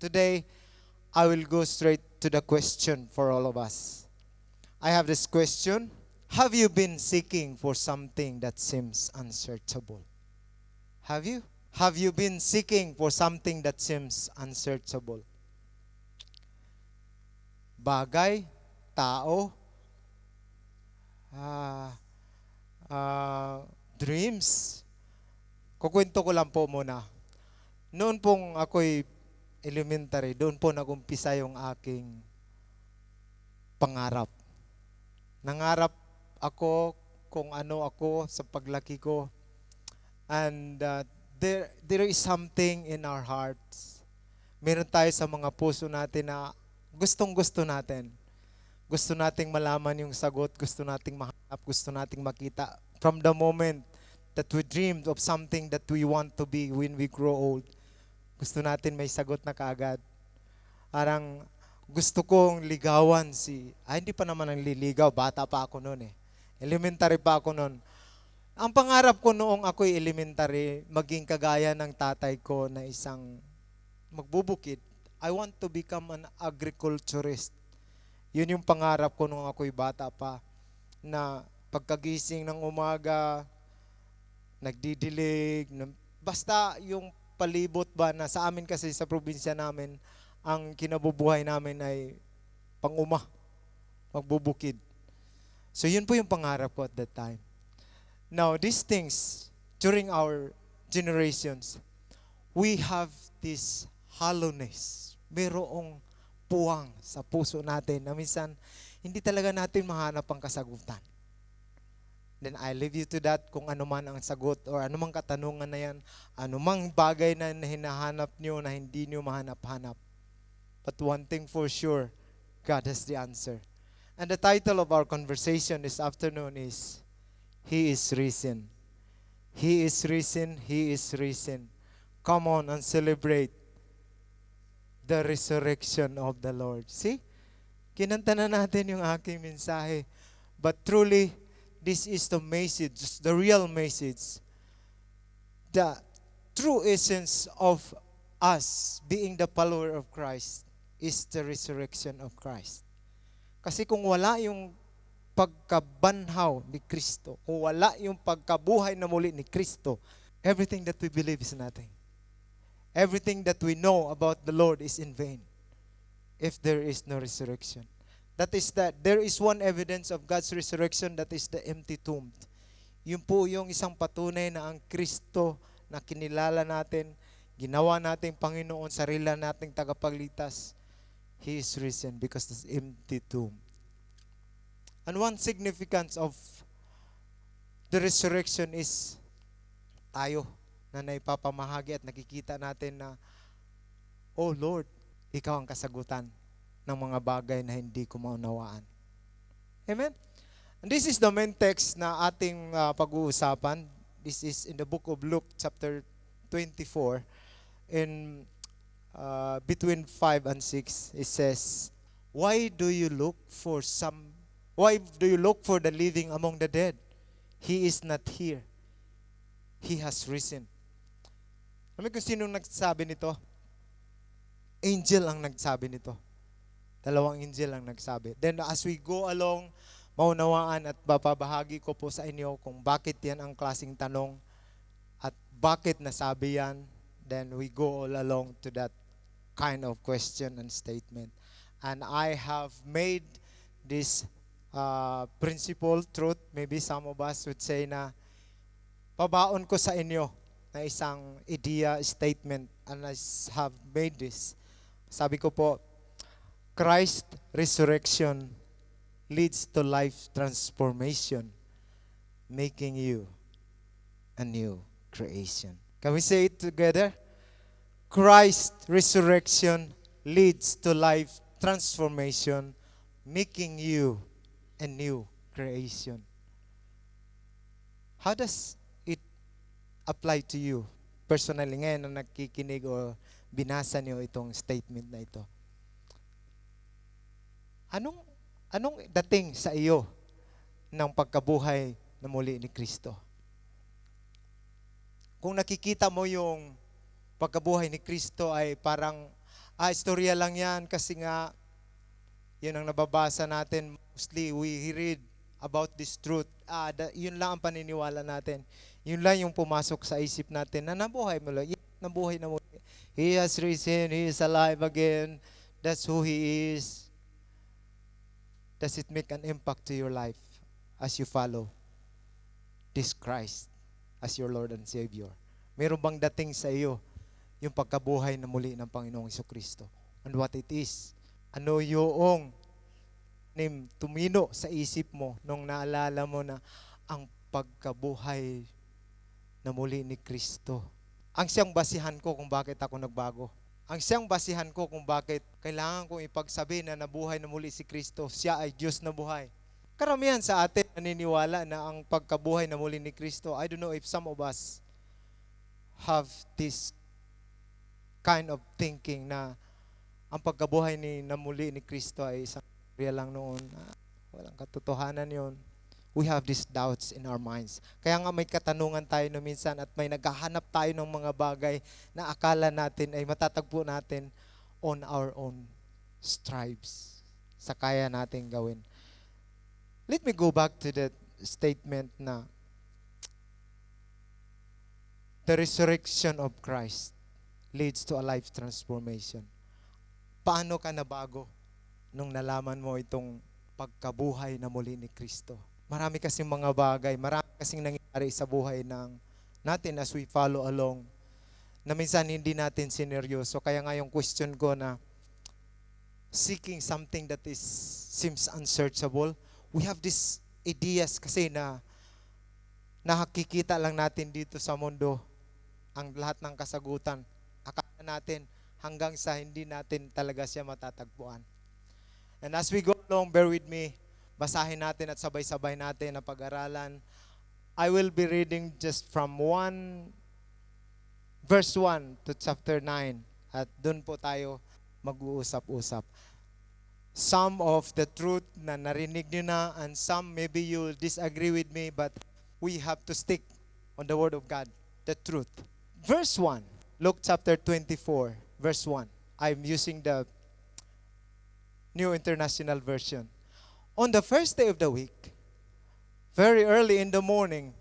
Today, I will go straight to the question for all of us. I have this question. Have you been seeking for something that seems unsearchable? Have you? Have you been seeking for something that seems unsearchable? Bagay, tao, ah, dreams. Kukwento ko lang po muna. Noon pong ako'y elementary, doon po nagumpisa yung aking pangarap. Nangarap ako kung ano ako sa paglaki ko. And there is something in our hearts. Meron tayo sa mga puso natin na gustong-gusto natin. Gusto nating malaman yung sagot, gusto nating mahanap, gusto nating makita. From the moment that we dreamed of something that we want to be when we grow old, gusto natin may sagot na kaagad. Parang gusto kong ligawan hindi pa naman ang liligaw, bata pa ako noon eh. Elementary pa ako noon. Ang pangarap ko noong ako'y elementary, maging kagaya ng tatay ko na isang magbubukid. I want to become an agriculturist. Yun yung pangarap ko noong ako'y bata pa, na pagkagising ng umaga, nagdidilig, basta yung palibot ba na sa amin kasi sa probinsya namin, ang kinabubuhay namin ay panguma, magbubukid. So yun po yung pangarap ko at that time. Now, these things, during our generations, we have this hollowness. Merong puwang sa puso natin na minsan hindi talaga natin mahanap ang kasagutan. Then I leave you to that kung ano man ang sagot or ano mang katanungan na yan, ano mang bagay na hinahanap nyo na hindi nyo mahanap-hanap. But one thing for sure, God has the answer. And the title of our conversation this afternoon is, He is risen. He is risen. He is risen. Come on and celebrate the resurrection of the Lord. See? Kinanta na natin yung aking mensahe. But truly, this is the message, the real message. The true essence of us being the follower of Christ is the resurrection of Christ. Kasi kung wala yung pagkabanhaw ni Kristo, kung wala yung pagkabuhay na muli ni Kristo, everything that we believe is nothing. Everything that we know about the Lord is in vain if there is no resurrection. That is that there is one evidence of God's resurrection, that is the empty tomb. Yun po yung isang patunay na ang Kristo na kinilala natin, ginawa nating Panginoon, sarili nating tagapagligtas, He is risen because this empty tomb. And one significance of the resurrection is tayo na naipapamahagi at nakikita natin na, oh Lord, Ikaw ang kasagutan ng mga bagay na hindi ko maunawaan. Amen? And this is the main text na ating pag-uusapan. This is in the book of Luke chapter 24 in between 5 and 6. It says, Why do you look for the living among the dead? He is not here. He has risen. Alam mo kung sino nagsabi nito? Angel ang nagsabi nito. Dalawang angel ang nagsabi. Then as we go along, maunawaan at babahagi ko po sa inyo kung bakit yan ang klaseng tanong at bakit nasabi yan. Then we go all along to that kind of question and statement. And I have made this principle, truth, maybe some of us would say na pabaon ko sa inyo na isang idea, statement, and I have made this. Sabi ko po, Christ resurrection leads to life transformation, making you a new creation. Can we say it together? Christ resurrection leads to life transformation, making you a new creation. How does it apply to you personally ngayon na nakikinig o binasa niyo itong statement na ito? Anong dating sa iyo ng pagkabuhay na muli ni Kristo? Kung nakikita mo yung pagkabuhay ni Kristo ay parang Istorya lang yan kasi nga, yun ang nababasa natin. Mostly, we read about this truth. Yun lang ang paniniwala natin. Yun lang yung pumasok sa isip natin na nabuhay mo lang. Nabuhay na mo. He has risen, He is alive again. That's who He is. Does it make an impact to your life as you follow this Christ as your Lord and Savior? Meron bang dating sa iyo yung pagkabuhay na muli ng Panginoong Jesucristo? And what it is? Ano yung tumino sa isip mo nung naalala mo na ang pagkabuhay na muli ni Kristo? Ang siyang basihan ko kung bakit ako nagbago. Ang siyang basihan ko kung bakit kailangan kong ipagsabi na nabuhay na muli si Kristo. Siya ay Diyos na buhay. Karamihan sa atin naniniwala na ang pagkabuhay na muli ni Kristo, I don't know if some of us have this kind of thinking na ang pagkabuhay na muli ni Kristo ay isang real lang noon. Walang katotohanan yon. We have these doubts in our minds. Kaya nga may katanungan tayo no minsan at may naghahanap tayo ng mga bagay na akala natin ay matatagpo natin on our own strives. Sa kaya natin gawin. Let me go back to that statement na the resurrection of Christ leads to a life transformation. Paano ka nabago nung nalaman mo itong pagkabuhay na muli ni Kristo? Marami kasing mga bagay, marami kasing nangyayari sa buhay natin as we follow along na minsan hindi natin sineryoso. Kaya nga yung question ko na seeking something that seems unsearchable, we have these ideas kasi na nakikita lang natin dito sa mundo ang lahat ng kasagutan. Akala natin hanggang sa hindi natin talaga siya matatagpuan. And as we go along, bear with me, basahin natin at sabay-sabay natin na pag-aralan. I will be reading just from verse 1 to chapter 9. At doon po tayo mag-uusap-usap. Some of the truth na narinig nyo na and some maybe you'll disagree with me but we have to stick on the Word of God, the truth. Verse 1, Luke chapter 24, verse 1. I'm using the New International Version. On the first day of the week, very early in the morning,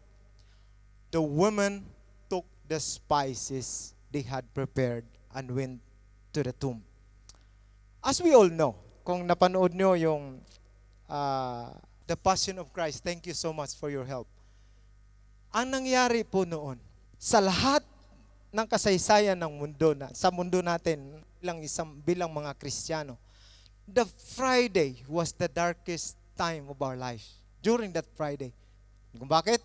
the women took the spices they had prepared and went to the tomb. As we all know, kung napanood nyo yung The Passion of Christ, thank you so much for your help. Ang nangyari po noon, sa lahat ng kasaysayan ng mundo, sa mundo natin, bilang mga Kristiyano, the Friday was the darkest time of our life. During that Friday. Kung bakit?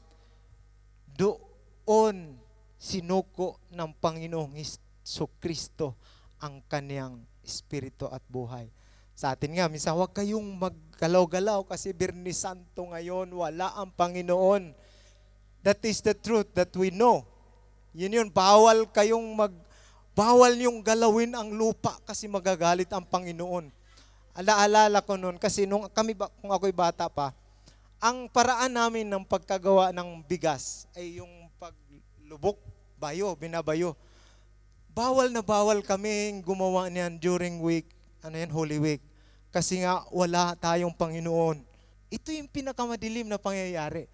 Doon sinuko ng Panginoong Jesucristo ang kaniyang espiritu at buhay. Sa atin nga, minsan huwag kayong maggalaw-galaw kasi Biyernes Santo ngayon, wala ang Panginoon. That is the truth that we know. Yun, bawal niyong galawin ang lupa kasi magagalit ang Panginoon. Alaalala ko noon kasi kung ako'y bata pa, ang paraan namin ng pagkagawa ng bigas ay yung paglubok, binabayo. Bawal na bawal kaming gumawa niyan during Holy Week. Kasi nga wala tayong Panginoon. Ito yung pinakamadilim na pangyayari.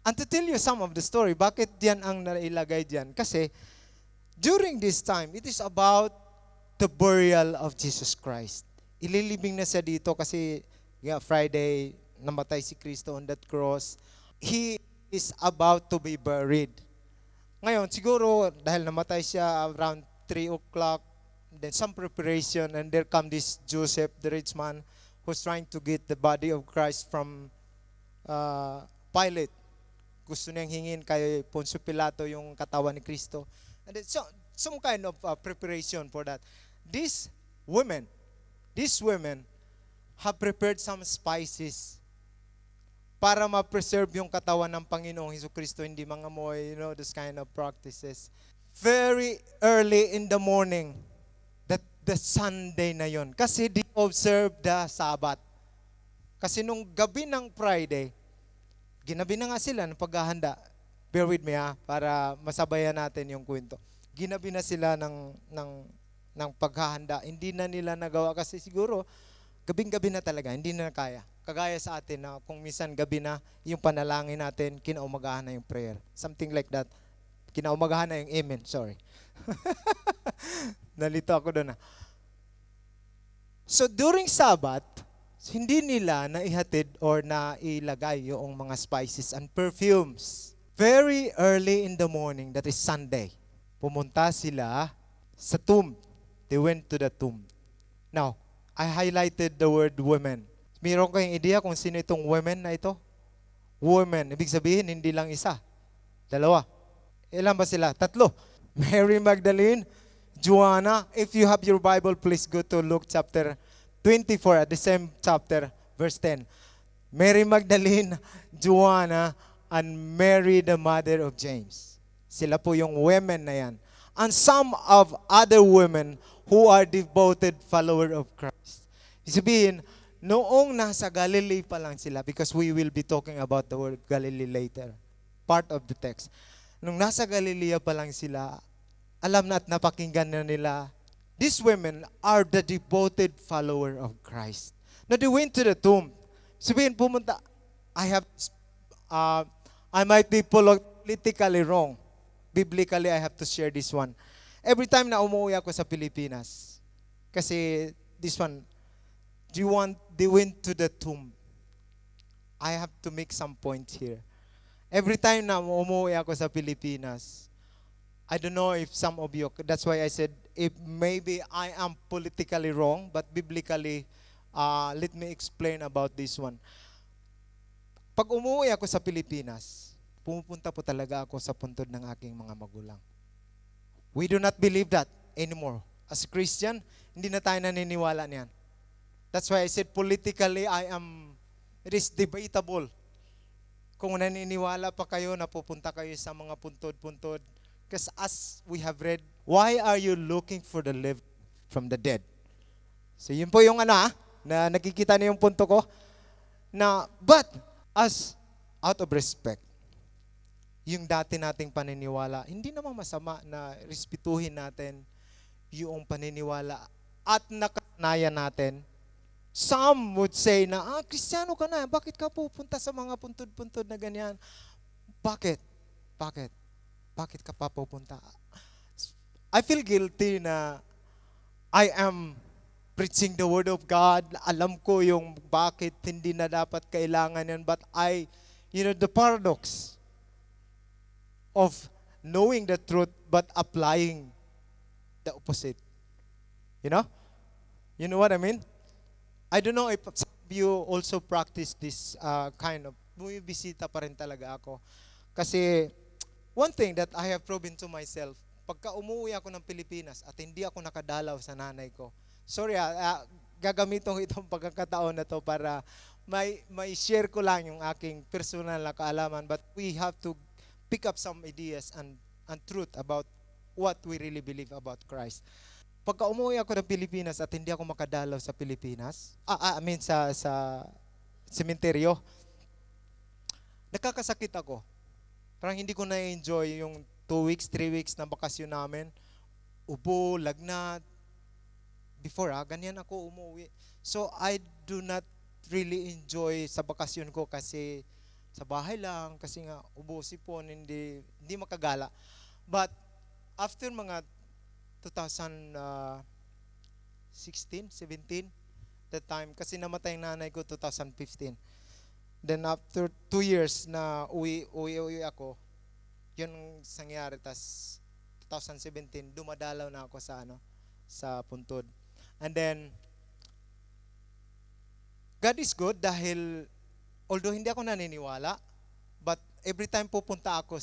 And to tell you some of the story, bakit diyan ang nailagay diyan? Kasi during this time, it is about the burial of Jesus Christ. Ililibing na siya dito kasi Friday, namatay si Kristo on that cross. He is about to be buried. Ngayon, siguro dahil namatay siya around 3 o'clock, then some preparation, and there come this Joseph, the rich man, who's trying to get the body of Christ from Pilate. Gusto niyang hingin kay Poncio Pilato yung katawan ni Kristo. And then, some kind of preparation for that. These women have prepared some spices para ma-preserve yung katawan ng Panginoong Jesucristo, hindi mangamoy, this kind of practices. Very early in the morning, the Sunday na yon. Kasi they observe the Sabbath. Kasi nung gabi ng Friday, ginabi na nga sila ng paghahanda. Bear with me para masabayan natin yung kwento. Ginabi na sila ng ng paghahanda. Hindi na nila nagawa kasi siguro gabing-gabi na talaga, hindi na kaya. Kagaya sa atin na kung minsan gabi na, yung panalangin natin, kinaumagahan na yung prayer. Something like that. Kinaumagahan na yung amen, sorry. Nalito ako doon na. So during Sabbath, hindi nila naihatid or nailagay yung mga spices and perfumes. Very early in the morning, that is Sunday, pumunta sila sa tomb. They went to the tomb. Now, I highlighted the word women. Meron kayong idea kung sino itong women na ito? Women. Ibig sabihin, hindi lang isa. Dalawa. Ilan ba sila? Tatlo. Mary Magdalene, Joanna. If you have your Bible, please go to Luke chapter 24, at the same chapter, verse 10. Mary Magdalene, Joanna, and Mary the mother of James. Sila po yung women na yan. And some of other women who are devoted follower of Christ. Sabihin, noong nasa Galilee pa lang sila, because we will be talking about the word Galilee later, part of the text. Nung nasa Galilea pa lang sila, alam na at napakinggan na nila, these women are the devoted follower of Christ. Now they went to the tomb. Sabihin, pumunta, I might be politically wrong. Biblically, I have to share this one. Every time na umuwi ako sa Pilipinas, kasi this one, they went to the tomb. I have to make some points here. Every time na umuwi ako sa Pilipinas, I don't know if some of you, that's why I said, if maybe I am politically wrong, but biblically, let me explain about this one. Pag umuwi ako sa Pilipinas, pumupunta po talaga ako sa puntod ng aking mga magulang. We do not believe that anymore. As a Christian, hindi na tayo naniniwala niyan. That's why I said politically, it is debatable. Kung naniniwala pa kayo na pupunta kayo sa mga puntod-puntod. Because as we have read, why are you looking for the living from the dead? So yun po yung na nakikita niyo yung punto ko. But as out of respect, yung dati nating paniniwala, hindi naman masama na respetuhin natin yung paniniwala at nakasanayan natin. Some would say na, Kristiyano ka na, bakit ka pupunta sa mga puntod-puntod na ganyan? Bakit? Bakit ka pa pupunta? I feel guilty na I am preaching the word of God. Alam ko yung bakit hindi na dapat kailangan yan. But the paradox of knowing the truth but applying the opposite. You know what I mean? I don't know if some of you also practice this kind of, bumibisita pa rin talaga ako. Kasi one thing that I have proven to myself, pagka umuwi ako ng Pilipinas at hindi ako nakadalaw sa nanay ko, sorry gagamitin ko itong pagkakataon na to para may share ko lang yung aking personal na kaalaman, but we have to pick up some ideas and truth about what we really believe about Christ. Pagka umuwi ako ng Pilipinas at hindi ako makadalaw sa Pilipinas, sa sementeryo, nakakasakit ako. Parang hindi ko na-enjoy yung 2 weeks, 3 weeks na bakasyon namin. Ubo, lagnat. Before, ganyan ako umuwi. So, I do not really enjoy sa bakasyon ko kasi sa bahay lang, kasi nga ubo, sipon, hindi makagala. But, after mga 2016, 17, that time, kasi namatay ang nanay ko 2015. Then after 2 years na uwi ako, yun ang nangyari. Tas 2017, dumadalaw na ako sa puntod. And then, God is good dahil, although hindi ako naniniwala, but every time pupunta ako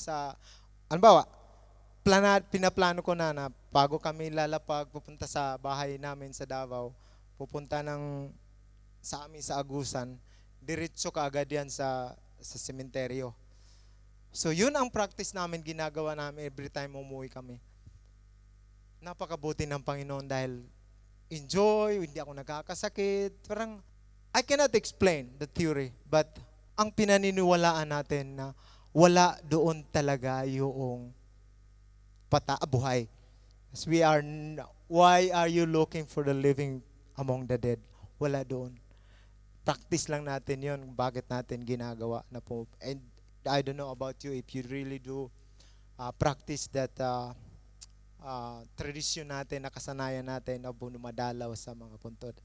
pinaplano ko na bago kami lalapag, pupunta sa bahay namin sa Davao, pupunta sa amin sa Agusan, diretso ka agad yan sa sementeryo. So yun ang practice namin, ginagawa namin every time umuwi kami. Napakabuti ng Panginoon dahil enjoy, hindi ako nagkakasakit. Parang, I cannot explain the theory, but ang pinaniniwalaan natin na wala doon talaga yung buhay. As we are, why are you looking for the living among the dead? Wala doon. Practice lang natin yon. Bakit natin ginagawa na po. And I don't know about you if you really do practice that tradisyon natin, nakasanayan natin na bumadalaw sa mga puntod.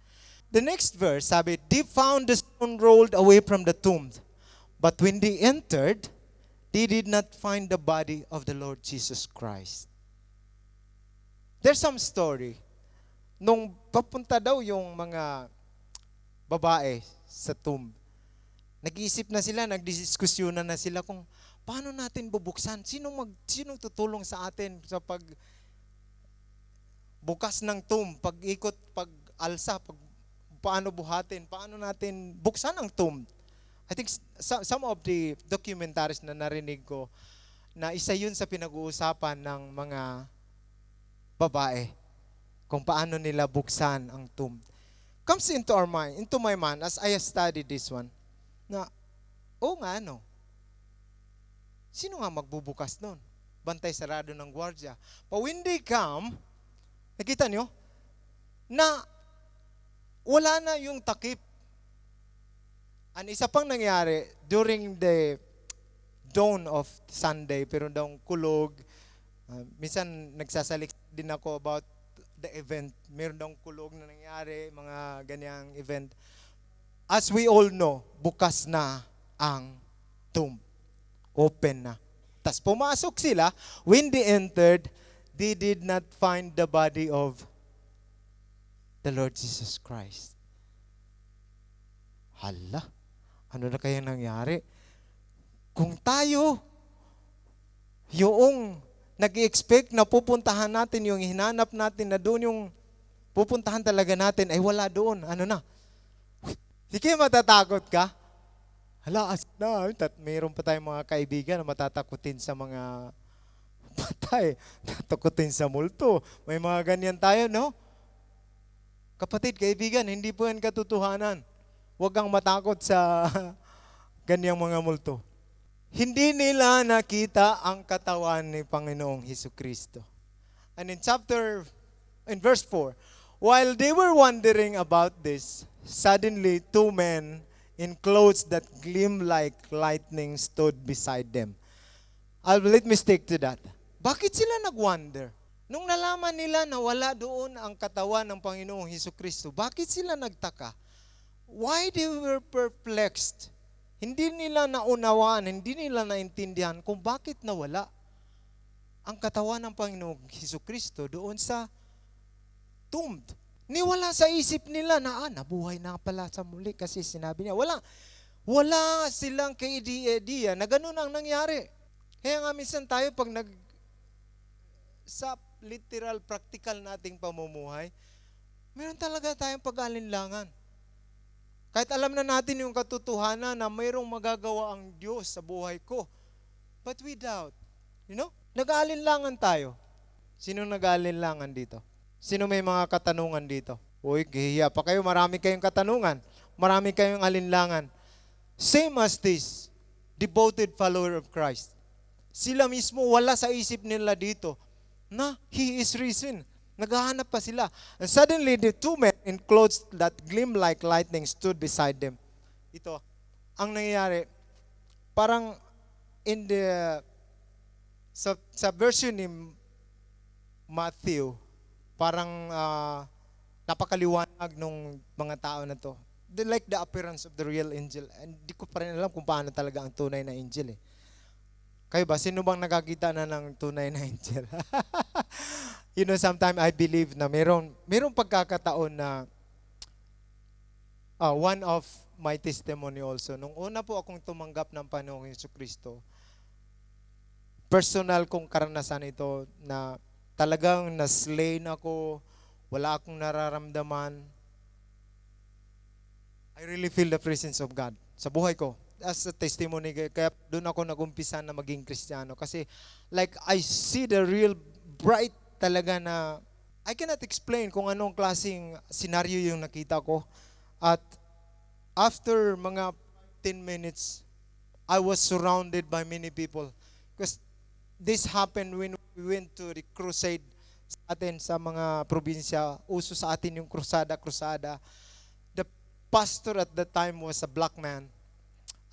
The next verse, sabi, they found the stone rolled away from the tomb. But when they entered, they did not find the body of the Lord Jesus Christ. There's some story. Nung papunta daw yung mga babae sa tomb, nag-iisip na sila, nagdiskusyonan na sila kung paano natin bubuksan? Sinong tutulong sa atin sa pag bukas ng tomb, pag-ikot, pag-alsa, paano buhatin, paano natin buksan ang tomb? I think some of the documentaries na narinig ko, na isa yun sa pinag-uusapan ng mga babae, kung paano nila buksan ang tomb. Comes into my mind, as I studied this one, na, nga no, sino nga magbubukas nun? Bantay sarado ng gwardiya. But when they come, nakita nyo, na wala na yung takip. Ang isa pang nangyari, during the dawn of Sunday, pero daw kulog, minsan nagsasalik din ako about the event. Meron daw kulog na nangyari, mga ganyang event. As we all know, bukas na ang tomb. Open na. Tas pumasok sila. When they entered, they did not find the body of the Lord Jesus Christ. Hala, ano na kaya nangyari? Kung tayo, yung nag-expect na pupuntahan natin, yung hinanap natin na doon yung pupuntahan talaga natin, ay wala doon. Ano na? Di kayo matatakot ka? Hala, mayroon pa tayong mga kaibigan na matatakutin sa mga patay, tatakutin sa multo. May mga ganyan tayo, no? Kapatid, kaibigan, hindi po yan katotohanan. Huwag kang matakot sa ganyang mga multo. Hindi nila nakita ang katawan ni Panginoong Hesukristo. And in verse 4, while they were wondering about this, suddenly 2 men in clothes that gleam like lightning stood beside them. Let me stick to that. Bakit sila nag-wonder? Nung nalaman nila na wala doon ang katawan ng Panginoong Hesukristo, bakit sila nagtaka? Why they were perplexed? Hindi nila naunawaan, hindi nila naintindihan kung bakit nawala ang katawan ng Panginoong Hesukristo doon sa tomb. Niwala sa isip nila na nabuhay na pala sa muli kasi sinabi niya. Wala silang ka-idea na ganun ang nangyari. Kaya nga minsan tayo pag sa literal, practical nating pamumuhay, meron talaga tayong pag-alinlangan. Kahit alam na natin yung katotohanan na mayroong magagawa ang Diyos sa buhay ko. But we doubt. Nag-aalinlangan tayo. Sino nag-aalinlangan dito? Sino may mga katanungan dito? Uy, gahiya pa kayo. Marami kayong katanungan. Marami kayong alinlangan. Same as this, devoted follower of Christ. Sila mismo wala sa isip nila dito na He is risen. Naghahanap pa sila. And suddenly, the 2 men in clothes that gleam like lightning stood beside them. Ito, ang nangyayari, parang sa version ni Matthew, parang napakaliwanag nung mga tao na to. They like the appearance of the real angel. And di ko pa rin alam kung paano talaga ang tunay na angel. Kayo ba? Sino bang nakakita na ng tunay na angel? Sometimes I believe na mayroong pagkakataon na one of my testimony also. Nung una po akong tumanggap ng Panginoong Hesukristo, personal kong karanasan ito na talagang na-slain ako, wala akong nararamdaman. I really feel the presence of God sa buhay ko. As a testimony, kaya doon ako nag-umpisa na maging Kristiyano. Kasi like I see the real bright talaga na I cannot explain kung anong klaseng scenario yung nakita ko. At after mga 10 minutes, I was surrounded by many people. Because this happened when we went to the crusade sa atin sa mga probinsya, uso sa atin yung krusada. The pastor at the time was a black man,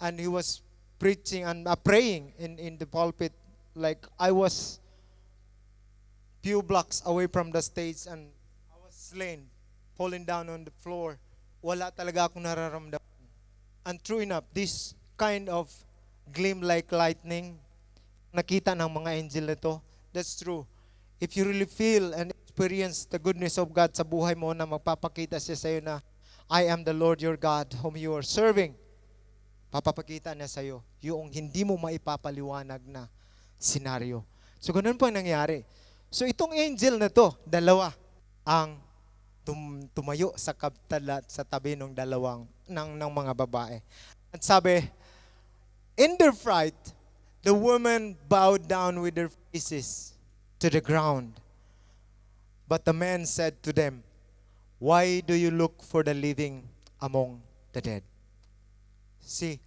and he was preaching and praying in the pulpit. Like, I was few blocks away from the stage, and I was slain, falling down on the floor. Wala talaga akong nararamdaman. And true enough, this kind of gleam like lightning, nakita ng mga angel na to, that's true. If you really feel and experience the goodness of God sa buhay mo, na magpapakita siya sa'yo na, I am the Lord your God whom you are serving, papapakita niya sa'yo yung hindi mo maipapaliwanag na senaryo. So, ganun po ang nangyari. So, itong angel na to, dalawa, ang tumayo sa kabtalat sa tabi ng ng mga babae. At sabi, in their fright, the women bowed down with their faces to the ground. But the men said to them, why do you look for the living among the dead? See,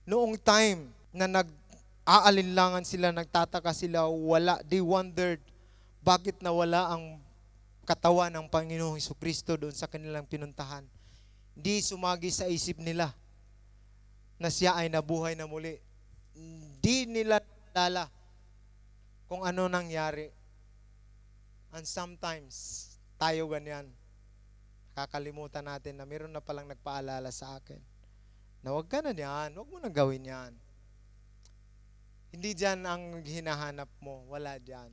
noong time na nag-aalinlangan sila, nagtataka sila, they wondered, bakit nawala ang katawan ng Panginoong Hesukristo doon sa kanilang pinuntahan. Hindi sumagi sa isip nila na siya ay nabuhay na muli. Hindi nila nalala kung ano nangyari. And sometimes, tayo ganyan. Kakalimutan natin na mayroon na palang nagpaalala sa akin na huwag ka na yan, huwag mo na gawin yan. Hindi dyan ang hinahanap mo, wala dyan.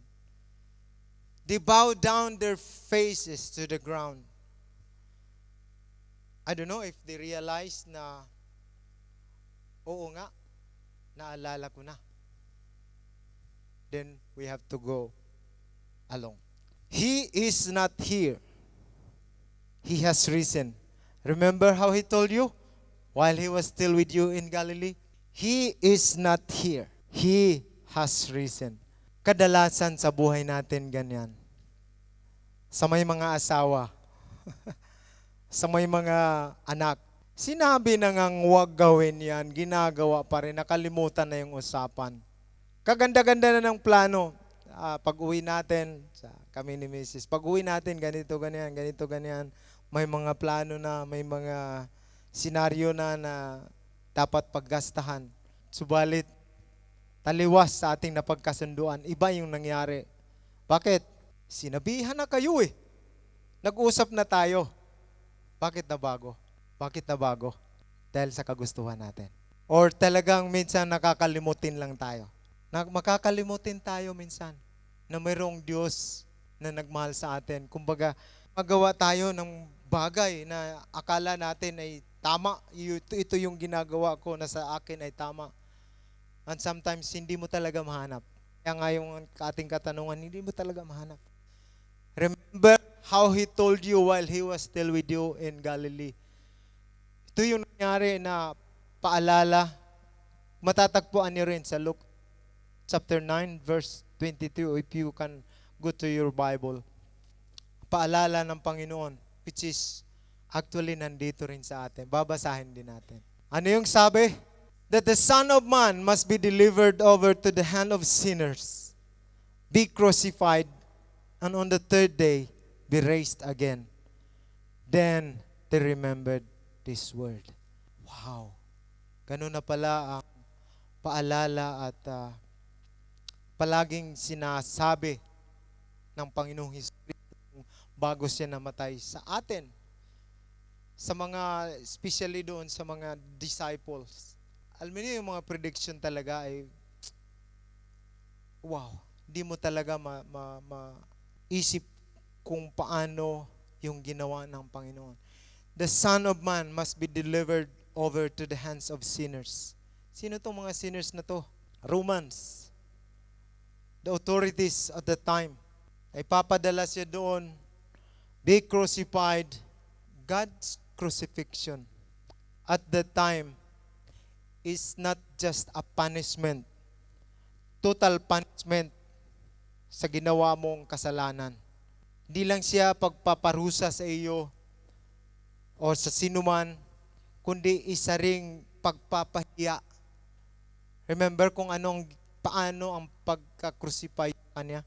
They bowed down their faces to the ground. I don't know if they realized na, oo nga, naalala ko na. Then we have to go along. He is not here. He has risen. Remember how he told you while he was still with you in Galilee? He is not here. He has risen. Kadalasan sa buhay natin ganyan. Sa may mga asawa, sa may mga anak, sinabi na ngang huwag gawin yan, ginagawa pa rin, nakalimutan na yung usapan. Kaganda-ganda na ng plano. Pag-uwi natin, kami ni Mrs., pag-uwi natin, ganito, ganyan. May mga plano na, may mga senaryo na dapat paggastahan. Subalit, taliwas sa ating napagkasunduan, iba yung nangyari. Bakit? Sinabihan na kayo eh. Nag-usap na tayo. Bakit na bago? Bakit na bago? Dahil sa kagustuhan natin. Or talagang minsan nakakalimutin lang tayo. Makakalimutin tayo minsan na mayroong Diyos na nagmahal sa atin. Kumbaga, magawa tayo ng bagay na akala natin ay tama. Ito yung ginagawa ko na sa akin ay tama. And sometimes, hindi mo talaga mahanap. Kaya nga yung ating katanungan, hindi mo talaga mahanap. Remember how He told you while He was still with you in Galilee. Ito yung nangyari na paalala. Matatagpuan niyo rin sa Luke chapter 9, verse 22, if you can go to your Bible. Paalala ng Panginoon, which is actually nandito rin sa atin. Babasahin din natin. Ano yung sabi? That the Son of Man must be delivered over to the hand of sinners, be crucified, and on the third day, be raised again. Then, they remembered this word. Wow! Ganun na pala ang paalala at palaging sinasabi ng Panginoong Hesukristo bago siya namatay sa atin. Sa mga, especially doon sa mga disciples. Alam niyo yung mga prediction talaga ay, wow, di mo talaga isip kung paano yung ginawa ng Panginoon. The Son of Man must be delivered over to the hands of sinners. Sino itong mga sinners na to? Romans. The authorities at the time. Ay papadala siya doon. Be crucified. God's crucifixion at the time is not just a punishment. Total punishment sa ginawa mong kasalanan. Hindi lang siya pagpaparusa sa iyo o sa sinuman, kundi isa ring pagpapahiya. Remember kung paano ang pagka-crucify kanya?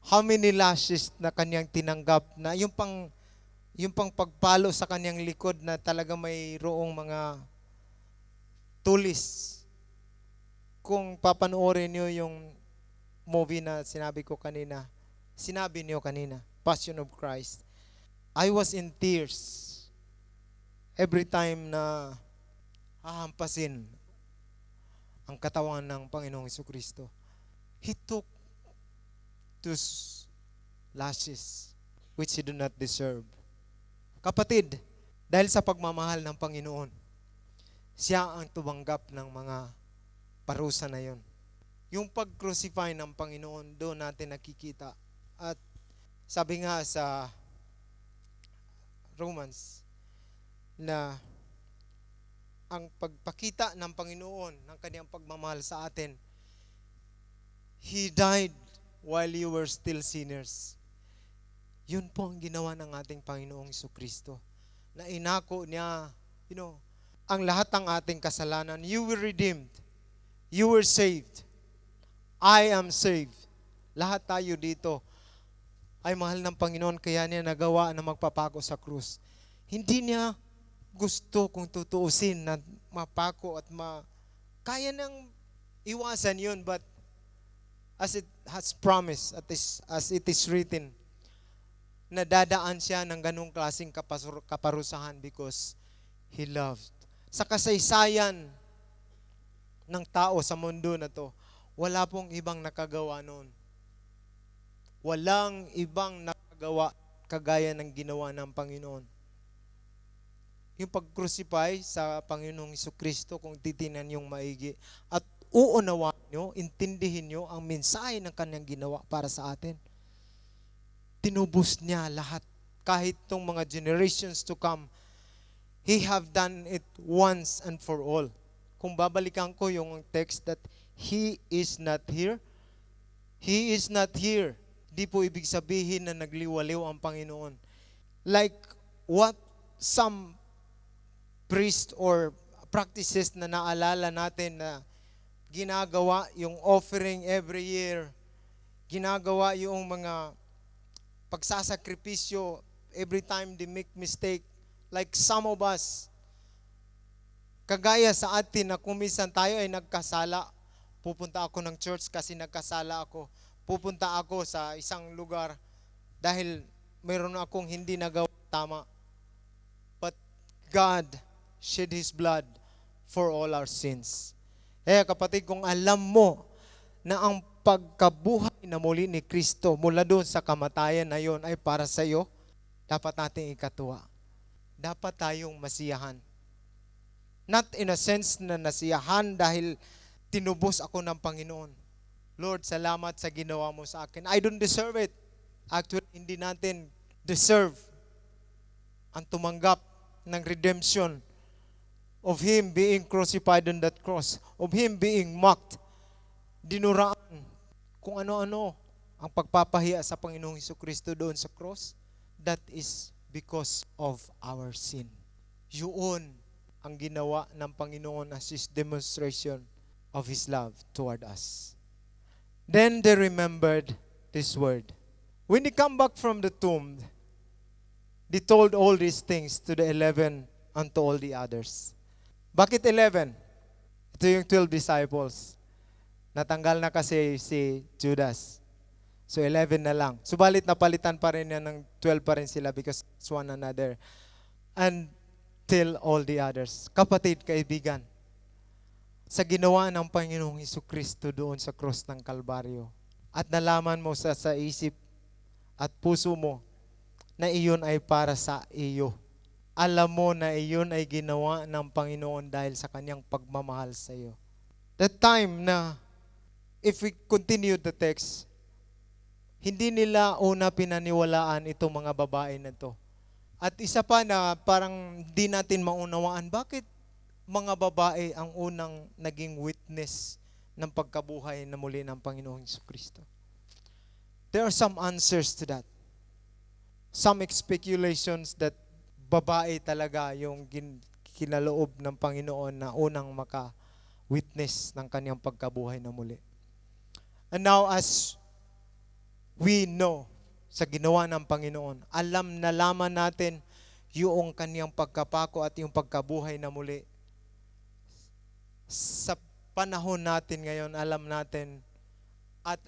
How many lashes na kanyang tinanggap na yung pang pagpalo sa kanyang likod na talaga mayroong mga tulis. Kung papanoorin niyo yung movie na sinabi niyo kanina, Passion of Christ, I was in tears every time na hahampasin ang katawan ng Panginoong Jesucristo. He took those lashes which he do not deserve. Kapatid, dahil sa pagmamahal ng Panginoon, siya ang tumanggap ng mga parusa na yon. Yung pag-crucify ng Panginoon, doon natin nakikita. At sabi nga sa Romans na ang pagpakita ng Panginoon ng kanyang pagmamahal sa atin, He died while you were still sinners. Yun po ang ginawa ng ating Panginoong Jesucristo. Na inako niya, ang lahat ng ating kasalanan. You were redeemed. You were saved. I am saved. Lahat tayo dito ay mahal ng Panginoon, kaya niya nagawa na magpapako sa krus. Hindi niya gusto kung tutuusin na mapako at kaya nang iwasan yun, but as it has promised, as it is written, na dadaan siya ng ganung klaseng kaparusahan because He loved. Sa kasaysayan ng tao sa mundo na to, wala pong ibang nakagawa noon. Walang ibang nakagawa kagaya ng ginawa ng Panginoon. Yung pag-crucify sa Panginoong Jesucristo, kung titinan yung maigi, at uunawaan nyo, intindihin nyo ang mensahe ng kanyang ginawa para sa atin. Tinubos niya lahat. Kahit tong mga generations to come, He have done it once and for all. Kung babalikan ko yung text that He is not here, He is not here. Di po ibig sabihin na nagliwaliw ang Panginoon. Like what some priest or practices na naalala natin na ginagawa yung offering every year, ginagawa yung mga pagsasakripisyo every time they make mistake. Like some of us, kagaya sa atin na kung minsan tayo ay nagkasala, pupunta ako ng church kasi nagkasala ako. Pupunta ako sa isang lugar dahil mayroon akong hindi nagawa tama. But God shed His blood for all our sins. Kapatid, kung alam mo na ang pagkabuhay na muli ni Kristo mula doon sa kamatayan na yon ay para sa iyo, dapat nating ikatuwa. Dapat tayong masiyahan. Not in a sense na nasiyahan dahil tinubos ako ng Panginoon. Lord, salamat sa ginawa mo sa akin. I don't deserve it. Actually, hindi natin deserve ang tumanggap ng redemption of Him being crucified on that cross, of Him being mocked, dinuraan, kung ano-ano ang pagpapahiya sa Panginoong Jesucristo doon sa cross. That is because of our sin. Yun ang ginawa ng Panginoon as His demonstration of His love toward us. Then they remembered this word. When they come back from the tomb, they told all these things to the 11 and to all the others. Bakit 11? Ito yung 12 disciples. Natanggal na kasi si Judas. So 11 na lang. Subalit napalitan pa rin yan ng 12 pa rin sila because it's one another. And tell all the others. Kapatid, kaibigan, sa ginawa ng Panginoong Jesucristo doon sa cross ng Kalbaryo, at nalaman mo sa isip at puso mo na iyon ay para sa iyo. Alam mo na iyon ay ginawa ng Panginoon dahil sa kanyang pagmamahal sa iyo. That time na, if we continue the text, hindi nila una pinaniwalaan itong mga babae na to. At isa pa na parang di natin maunawaan, bakit mga babae ang unang naging witness ng pagkabuhay na muli ng Panginoong Jesucristo? There are some answers to that. Some speculations that babae talaga yung kinaloob ng Panginoon na unang maka-witness ng kanyang pagkabuhay na muli. And now as We know sa ginawa ng Panginoon. Alam na laman natin yung kaniyang pagkapako at yung pagkabuhay na muli. Sa panahon natin ngayon, alam natin at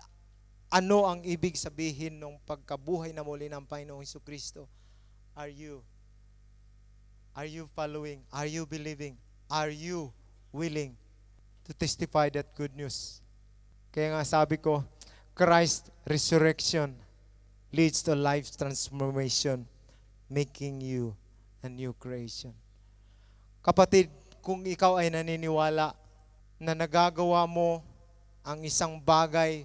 ano ang ibig sabihin ng pagkabuhay na muli ng Panginoong Jesucristo. Are you following? Are you believing? Are you willing to testify that good news? Kaya nga sabi ko, Christ's resurrection leads to life transformation, making you a new creation. Kapatid, kung ikaw ay naniniwala na nagagawa mo ang isang bagay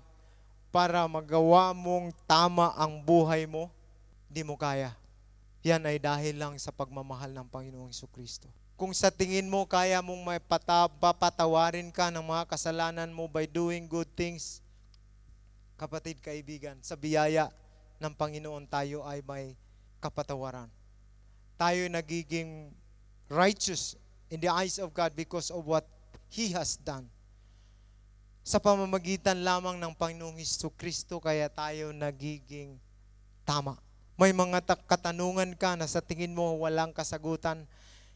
para magawa mong tama ang buhay mo, di mo kaya. Yan ay dahil lang sa pagmamahal ng Panginoong Jesucristo. Kung sa tingin mo kaya mong papatawarin ka ng mga kasalanan mo by doing good things, kapatid, kaibigan, sa biyaya ng Panginoon tayo ay may kapatawaran. Tayo nagiging righteous in the eyes of God because of what He has done. Sa pamamagitan lamang ng Panginoong Jesucristo kaya tayo nagiging tama. May mga katanungan ka na sa tingin mo walang kasagutan.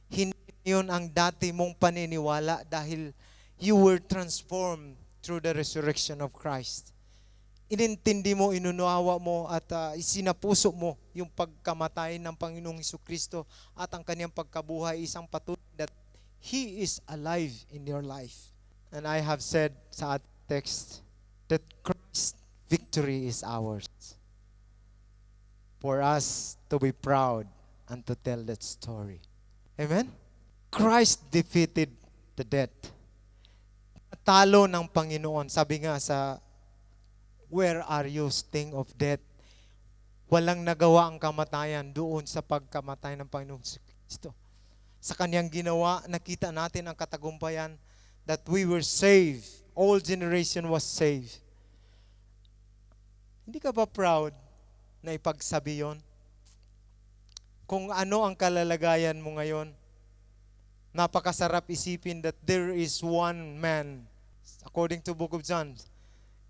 Hindi yun ang dati mong paniniwala dahil you were transformed through the resurrection of Christ. Inintindi mo, inunawa mo at isinapuso mo yung pagkamatay ng Panginoong Jesucristo at ang kanyang pagkabuhay, isang patunay that He is alive in your life. And I have said sa text that Christ's victory is ours. For us to be proud and to tell that story. Amen? Christ defeated the death. Natalo ng Panginoon. Sabi nga sa where are you, sting of death? Walang nagawa ang kamatayan doon sa pagkamatay ng Panginoong Kristo. Sa kanyang ginawa, nakita natin ang katagumpayan that we were saved. All generation was saved. Hindi ka ba proud na ipagsabi yon? Kung ano ang kalalagayan mo ngayon, napakasarap isipin that there is one man, according to Book of John,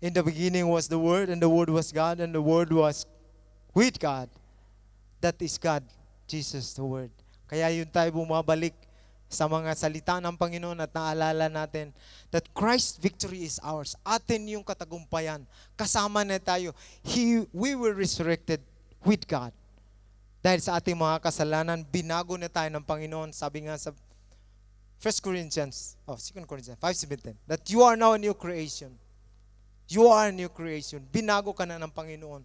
in the beginning was the Word, and the Word was God, and the Word was with God. That is God, Jesus the Word. Kaya yun tayo bumabalik sa mga salita ng Panginoon at naalala natin that Christ's victory is ours. Atin yung katagumpayan. Kasama na tayo. We were resurrected with God. Dahil sa ating mga kasalanan, binago na tayo ng Panginoon. Sabi nga sa 2 Corinthians 5:17, that you are now a new creation. You are a new creation. Binago ka na ng Panginoon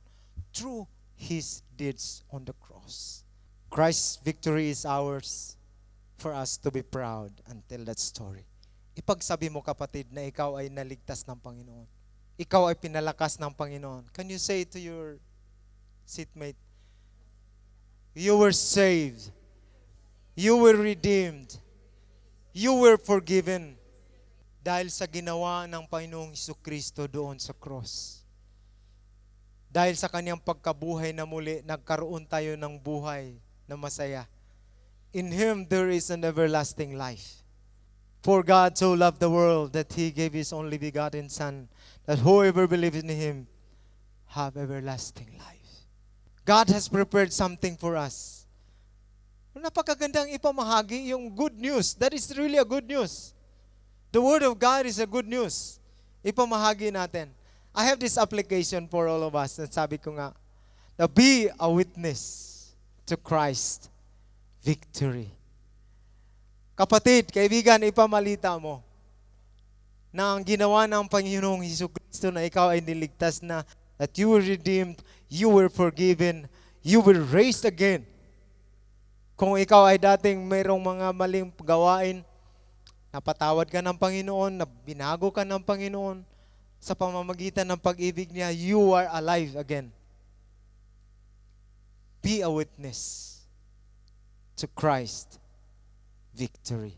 through His deeds on the cross. Christ's victory is ours for us to be proud and tell that story. Ipagsabi mo, kapatid, na ikaw ay naligtas ng Panginoon. Ikaw ay pinalakas ng Panginoon. Can you say to your seatmate, you were saved. You were redeemed. You were forgiven. Dahil sa ginawa ng Panginoong Jesucristo doon sa cross. Dahil sa kanyang pagkabuhay na muli, nagkaroon tayo ng buhay na masaya. In Him there is an everlasting life. For God so loved the world that He gave His only begotten Son, that whoever believes in Him have everlasting life. God has prepared something for us. Napakagandang ipamahagi yung good news. That is really a good news. The Word of God is a good news. Ipamahagi natin. I have this application for all of us. Sabi ko nga, na be a witness to Christ victory. Kapatid, kaibigan, ipamalita mo na ang ginawa ng Panginoong Jesucristo na ikaw ay niligtas na, that you were redeemed, you were forgiven, you were raised again. Kung ikaw ay dating mayroong mga maling gawain, napatawad ka ng Panginoon, binago ka ng Panginoon, sa pamamagitan ng pag-ibig niya, you are alive again. Be a witness to Christ victory.